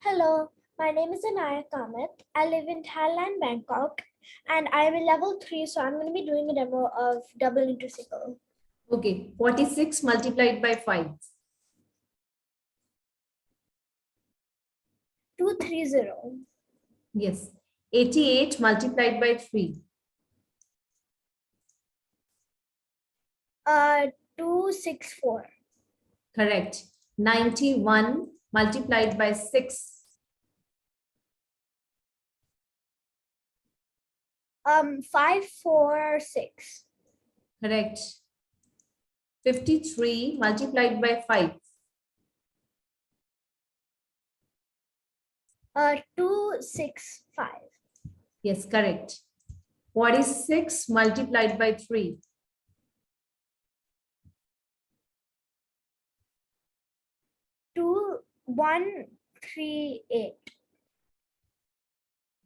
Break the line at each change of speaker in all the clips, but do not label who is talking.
Hello, my name is Aanaya Kamath. I live in Thailand, Bangkok, and I'm in level 3, so I'm going to be doing a demo of double integral.
Okay, 46 multiplied by 5.
230.
Yes. 88 multiplied by 3.
264.
Correct. 91 multiplied by 6.
546.
Correct. 53 multiplied by 5.
265.
Yes, correct. 46 multiplied by 3.
138.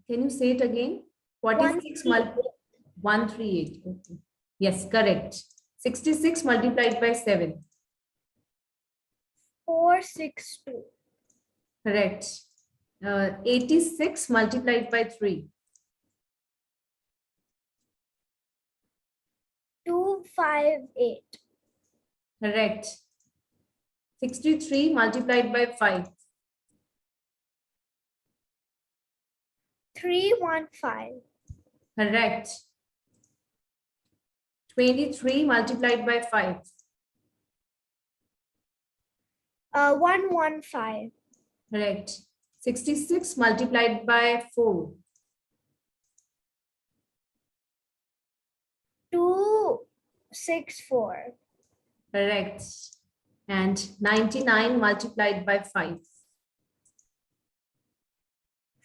Can you say it again? 46 multiplied 138. Okay. Yes, correct. 66 multiplied by 7.
462.
Correct. 86 multiplied by 3.
258.
Correct. 63 multiplied by 5.
315.
Correct. 23 multiplied by 5.
115.
Correct. 66 multiplied by 4.
264.
Correct. And 99 multiplied by 5.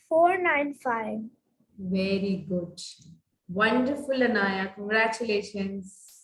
495.
Very good. Wonderful, Aanaya. Congratulations.